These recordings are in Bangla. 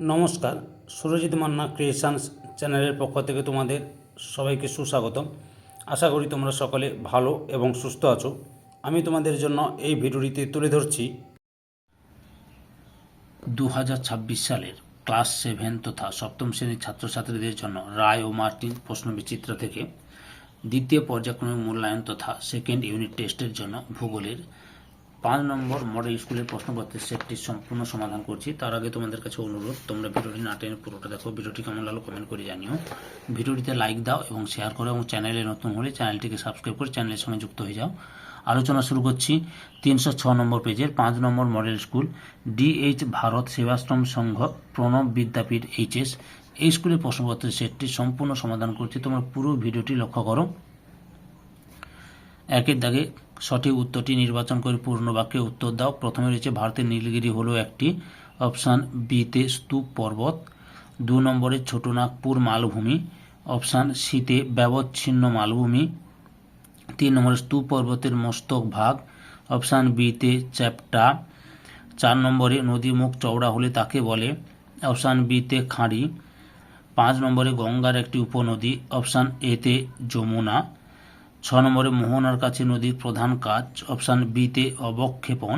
নমস্কার, সুরজিৎ মান্না ক্রিয়েশনস চ্যানেলের পক্ষ থেকে তোমাদের সবাইকে সুস্বাগতম। আশা করি তোমরা সকলে ভালো এবং সুস্থ আছো। আমি তোমাদের জন্য এই ভিডিওটিতে তুলে ধরছি 2026 সালের ক্লাস 7 তথা সপ্তম শ্রেণীর ছাত্রছাত্রীদের জন্য রায় ও মার্টিন প্রশ্নবিচিত্র থেকে দ্বিতীয় পর্যায়ক্রমিক মূল্যায়ন তথা সেকেন্ড ইউনিট টেস্টের জন্য ভূগোলের 5 নম্বর মডেল স্কুলের প্রশ্নপত্রের সেটটি সম্পূর্ণ সমাধান করছি। তার আগে তোমাদের কাছে অনুরোধ, তোমরা ভিডিওটি না টেনে পুরোটা দেখো। ভিডিওটি কেমন লাগলো কমেন্ট করে জানিও। ভিডিওটিতে লাইক দাও এবং শেয়ার করো, এবং চ্যানেলে নতুন হলে চ্যানেলটিকে সাবস্ক্রাইব করে চ্যানেলের সঙ্গে যুক্ত হয়ে যাও। আলোচনা শুরু করছি 306 নম্বর পেজের 5 নম্বর model school DH Bharat Sevashram Sangha Pranab Vidyapith HS এই স্কুলের প্রশ্নপত্রের সেটটি সম্পূর্ণ সমাধান করছি। তোমরা পুরো ভিডিওটি লক্ষ্য করো। একের দাগে সঠিক উত্তরটি নির্বাচন করে পূর্ণ বাক্যে উত্তর দাও। প্রথমে রয়েছে ভারতের নীলগিরি হলো একটি, অপশান বিতে স্তূপ পর্বত। 2 নম্বরে ছোটনাগপুর মালভূমি, অপশান সিতে ব্যবচ্ছিন্ন মালভূমি। 3 নম্বরে স্তূপ পর্বতের মস্তক ভাগ, অপশান বিতে চ্যাপ্টা। 4 নম্বরে নদী মুখ চওড়া হলে তাকে বলে, অপশান বিতে খাঁড়ি। 5 নম্বরে গঙ্গার একটি উপনদী, অপশান এতে যমুনা। 6 নম্বরে মোহনার কাছে নদীর প্রধান কাজ, অপশান বিতে অবক্ষেপণ।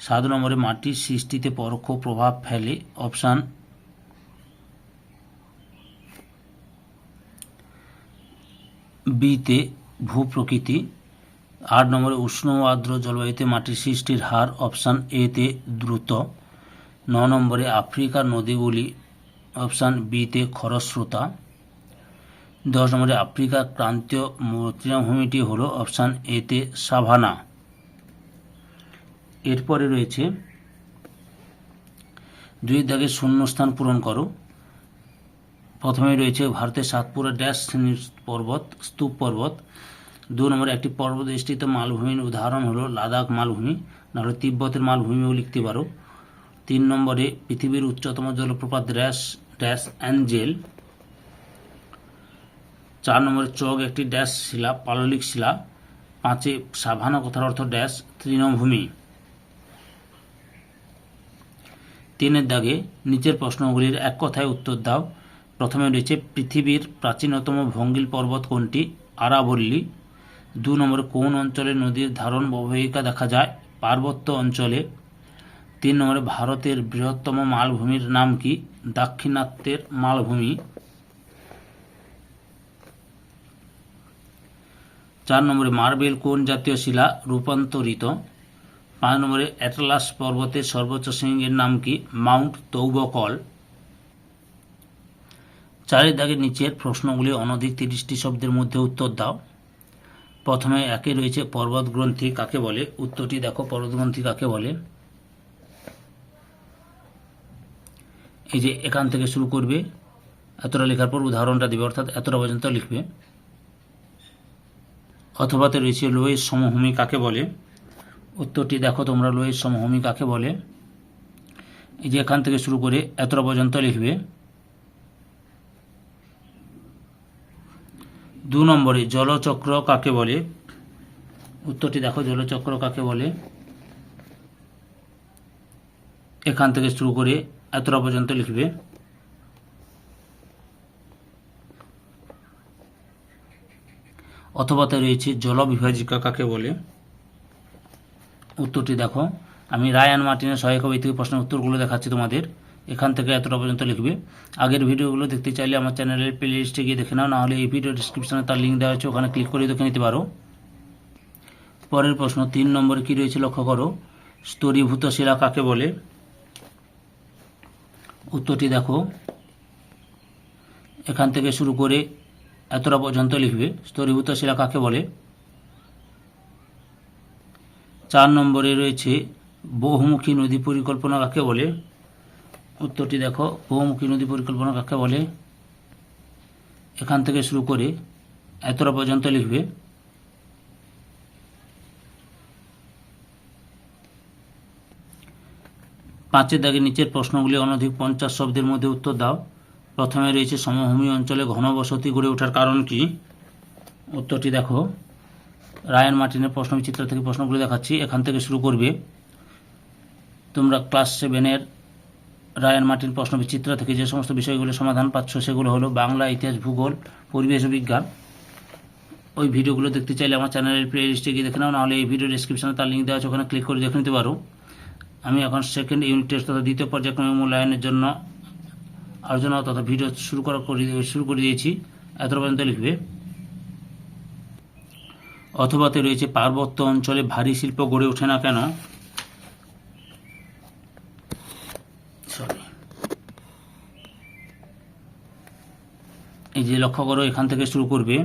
7 নম্বরে মাটির সৃষ্টিতে পরোক্ষ প্রভাব ফেলে, অপশান বিতে ভূপ্রকৃতি। 8 নম্বরে উষ্ণ ও আর্দ্র জলবায়ুতে মাটির সৃষ্টির হার, অপশান এতে দ্রুত। 9 নম্বরে আফ্রিকার নদীগুলি, অপশান বিতে খরস্রোতা। 10 নম্বরে আফ্রিকার ক্রান্তীয় তৃণভূমিটি হল, অপশান এতে সাভানা। এরপরে রয়েছে 2 দাগে শূন্যস্থান পূরণ করো। প্রথমে রয়েছে ভারতের সাতপুরা ড্যাশ শ্রেণীর পর্বত, স্তূপ পর্বত। 2 নম্বরে একটি পর্বতবেষ্টিত মালভূমির উদাহরণ হলো লাদাখ মালভূমি, নাহলে তিব্বতের মালভূমিও লিখতে পারো। 3 নম্বরে পৃথিবীর উচ্চতম জলপ্রপাত ড্যাশ অ্যাঞ্জেল। 4 নম্বরে চক একটি ড্যাশ শিলা, পাললিক শিলা। 5 সাভানা কথার অর্থ ড্যাশ তৃণভূমি। 3 দাগে নিচের প্রশ্নগুলির এক কথায় উত্তর দাও। প্রথমে রয়েছে পৃথিবীর প্রাচীনতম ভঙ্গিল পর্বত কোনটি, আরাবল্লী। 2 নম্বরে কোন অঞ্চলে নদীর ধারণ অববাহিকা দেখা যায়, পার্বত্য অঞ্চলে। 3 নম্বরে ভারতের বৃহত্তম মালভূমির নাম কি, দাক্ষিণাত্যের মালভূমি। 4 নম্বরে মার্বেল কোন জাতীয় শিলা রূপান্তরিত। 5 নম্বরে অ্যাটলাস পর্বতের সর্বোচ্চ শৃঙ্গের নাম কি, মাউন্ট তৌবকল। 4 দাগের নিচের প্রশ্নগুলি অনধিক 30টি শব্দের মধ্যে উত্তর দাও। প্রথমে 1 রয়েছে পর্বতগ্রন্থি কাকে বলে, উত্তরটি দেখো। পর্বতগ্রন্থি কাকে বলে, এই যে এখান থেকে শুরু করবে, এতটা লেখার পর উদাহরণটা দিবে, অর্থাৎ এতটা পর্যন্ত লিখবে। অথবাতে রয়েছে লোয়ের সমভূমি কাকে বলে, উত্তরটি দেখো তোমরা। লোয়ের সমভূমি কাকে বলে, এই যে এখান থেকে শুরু করে এতটা পর্যন্ত লিখবে। 2 নম্বরে জলচক্র কাকে বলে, উত্তরটি দেখো। জলচক্র কাকে বলে, এখান থেকে শুরু করে এতটা পর্যন্ত লিখবে। অথবাতে রয়েছে জলবিভাজিকা কাকে বলে, উত্তরটি দেখো। আমি রায়ান মার্টিনের সহায়ক বই থেকে প্রশ্নের উত্তরগুলো দেখাচ্ছি তোমাদের, এখান থেকে এতটা পর্যন্ত লিখবে। আগের ভিডিওগুলো দেখতে চাইলে আমার চ্যানেলের প্লে লিস্টে গিয়ে দেখে নাও, নাহলে এই ভিডিও ডিসক্রিপশনে তার লিঙ্ক দেওয়া হচ্ছে, ওখানে ক্লিক করে দেখে নিতে পারো। পরের প্রশ্ন 3 নম্বরে কী রয়েছে লক্ষ্য করো। স্তরীভূত শিলা কাকে বলে, উত্তরটি দেখো। এখান থেকে শুরু করে এতটা পর্যন্ত লিখবে। স্তরীভূত শিলা কাকে বলে। 4 নম্বরে রয়েছে বহুমুখী নদী পরিকল্পনা কাকে বলে, উত্তরটি দেখো। বহুমুখী নদী পরিকল্পনা কাকে বলে, এখান থেকে শুরু করে এতটা পর্যন্ত লিখবে। 5 দাগের নিচের প্রশ্নগুলি অনধিক 50 শব্দের মধ্যে উত্তর দাও। প্রথমে রয়েছে সমভূমি অঞ্চলে ঘনবসতি গড়ে ওঠার কারণ কি, উত্তরটি দেখো। রায়ান মার্টিনের প্রশ্নবিচিত্র থেকে প্রশ্নগুলি দেখাচ্ছি, এখান থেকে শুরু করবে। তোমরা ক্লাস 7-এর রায়ান মার্টিন প্রশ্নবিচিত্র থেকে যে সমস্ত বিষয়গুলো সমাধান পাচ্ছ সেগুলো হলো বাংলা, ইতিহাস, ভূগোল, পরিবেশ ও বিজ্ঞান। ওই ভিডিওগুলো দেখতে চাইলে আমার চ্যানেলের প্লে লিস্টে গিয়ে দেখে নাও, নাহলে এই ভিডিও ডিসক্রিপশনে তার লিঙ্ক দেওয়া আছে, ওখানে ক্লিক করে দেখে নিতে পারো। আমি এখন সেকেন্ড ইউনিট টেস্ট তথা দ্বিতীয় পর্যায়ক্রমিক মূল্যায়নের জন্য আলোচনা তথা ভিডিও শুরু করে দিয়েছি। এত পর্যন্ত লিখবে। অথবাতে রয়েছে পার্বত্য অঞ্চলে ভারী শিল্প গড়ে ওঠে না কেন? এই যে লক্ষ্য করো, এখান থেকে শুরু করবে।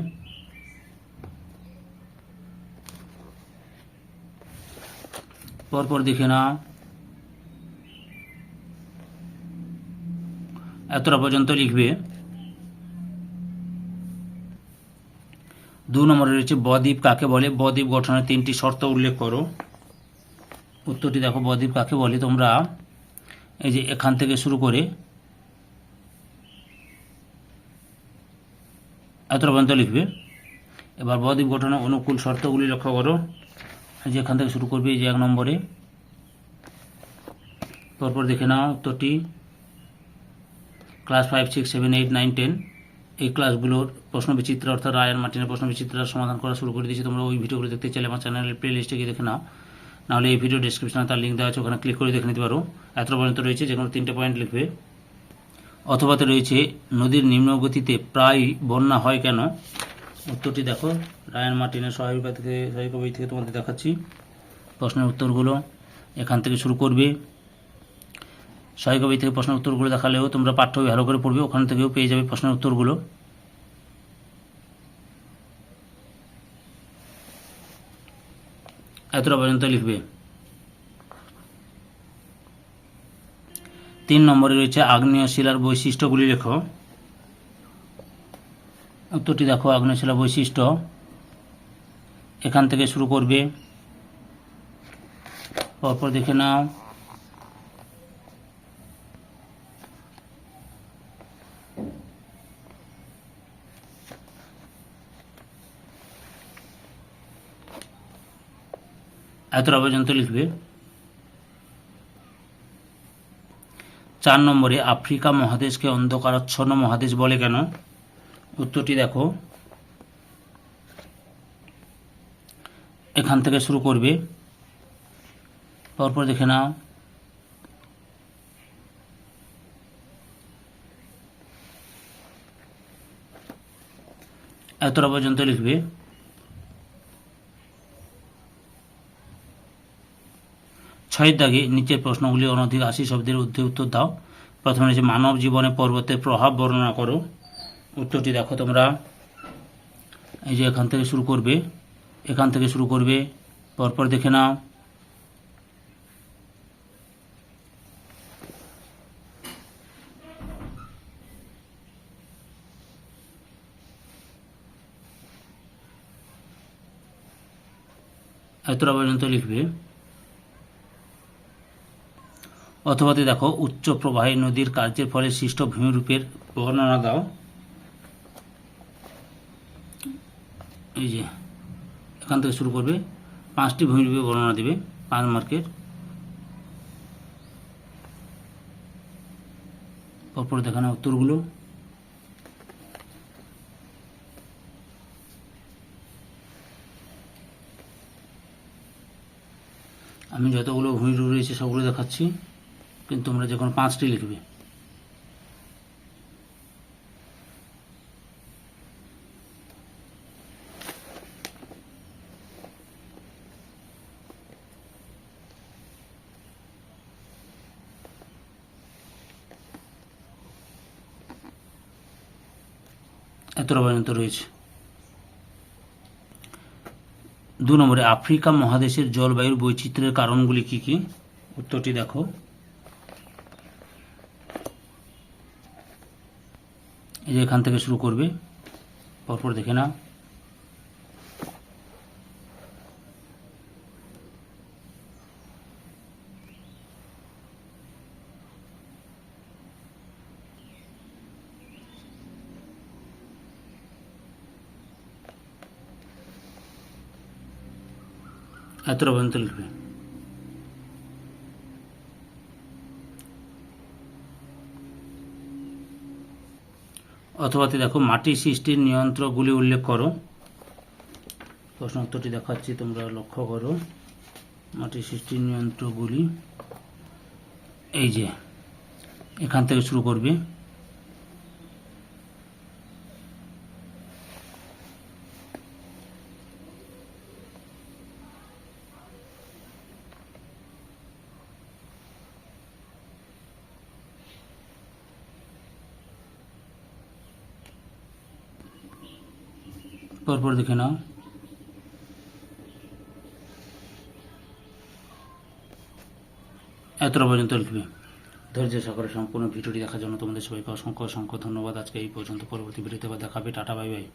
পরপর দেখে নাও, এতটা পর্যন্ত লিখবে। 2 নম্বরে রয়েছে বদ্বীপ কাকে বলে? বদ্বীপ গঠনের 3টি শর্ত উল্লেখ করো। উত্তরটি দেখো, বদ্বীপ কাকে বলে তোমরা এই যে এখান থেকে শুরু করে এতটা পর্যন্ত লিখবে। এবার বদ্বীপ গঠনের অনুকূল শর্তগুলি লক্ষ্য করো। এই যে এখান থেকে শুরু করবে, এই যে 1 নম্বরে। পরপর দেখে নাও উত্তরটি। ক্লাস 5, 6, 7, 8, 9, 10 এই ক্লাসগুলোর প্রশ্নবিচিত্র অর্থাৎ রায়ান মার্টিনের প্রশ্নবিচিত্র সমাধান করা শুরু করে দিয়েছি। তোমরা ওই ভিডিওগুলো দেখতে চাইলে আমার চ্যানেলের প্লে লিস্টে গিয়ে দেখে নাও, নাহলে এই ভিডিও ডিসক্রিপশনে তার লিঙ্ক দেওয়া আছে, ওখানে ক্লিক করে দেখে নিতে পারো। এত পর্যন্ত রয়েছে, যে কোনো 3টে পয়েন্ট লিখবে। অথবাতে রয়েছে নদীর নিম্নগতিতে প্রায় বন্যা হয় কেন? উত্তরটি দেখো, রায়ান মার্টিনের সহায়িক বই থেকে তোমাদের দেখাচ্ছি। প্রশ্নের উত্তরগুলো এখান থেকে শুরু করবে। সহায়িক বই থেকে প্রশ্নের উত্তরগুলো দেখালেও তোমরা পাঠ্য ভালো করে পড়বে, ওখান থেকেও পেয়ে যাবে প্রশ্নের উত্তরগুলো। এতটা পর্যন্ত লিখবে। 3 নম্বরে রয়েছে আগ্নেয় শিলার বৈশিষ্ট্যগুলি লেখো। উত্তরটি দেখো, আগ্নেয় শিলার বৈশিষ্ট্য এখান থেকে শুরু করবে। পরপর দেখে নাও। এতটা পর্যন্ত লিখবে। 4 নম্বরে আফ্রিকা মহাদেশকে অন্ধকারাচ্ছন্ন মহাদেশ বলে কেন? উত্তরটি দেখো, এখান থেকে শুরু করবে। পরপর দেখে নাও। এতটা পর্যন্ত লিখবে। 6 দাগে নিচের প্রশ্নগুলি অনধিক 80 শব্দের ঊর্ধ্বে উত্তর দাও। প্রথমে রয়েছে মানব জীবনে পর্বতের প্রভাব বর্ণনা করো। উত্তরটি দেখো তোমরা, এই যে এখান থেকে শুরু করবে, এখান থেকে শুরু করবে। পরপর দেখে নাও। এতটা পর্যন্ত লিখবে। অথবাতে দেখো, উচ্চ প্রবাহী নদীর কার্যের ফলে সৃষ্ট ভূমিরূপের বর্ণনা দাও। এই যে এখান থেকে শুরু করবে, 5টি ভূমিরূপের বর্ণনা দেবে, 5 মার্কের। পরপর দেখানো উত্তরগুলো। আমি যতগুলো ভূমিরূপ রয়েছে সবগুলো দেখাচ্ছি, কিন্তু তোমরা যে কোনো 5টি লিখবে। এতটা পর্যন্ত রয়েছে। 2 নম্বরে আফ্রিকা মহাদেশের জলবায়ুর বৈচিত্র্যের কারণগুলি কি কি? উত্তরটি দেখো, এই যে এখান থেকে শুরু করবে। পরপর দেখে নাও। এতটা পর্যন্ত লিখবে। অথবাতে দেখো মাটি সৃষ্টির নিয়ন্ত্রকগুলি উল্লেখ করো। প্রশ্ন উত্তরটি দেখাচ্ছি, তোমরা লক্ষ্য করো। মাটি সৃষ্টির নিয়ন্ত্রকগুলি এই যে এখান থেকে শুরু করবে। পরপর দেখে নাও। এতটা পর্যন্ত লিখবে। ধৈর্য সহকারে সম্পূর্ণ ভিডিওটি দেখার জন্য তোমাদের সবাইকে অসংখ্য অসংখ্য ধন্যবাদ। আজকে এই পর্যন্ত। পরবর্তী ভিডিওতে আবার দেখাবে। Tata, bye bye.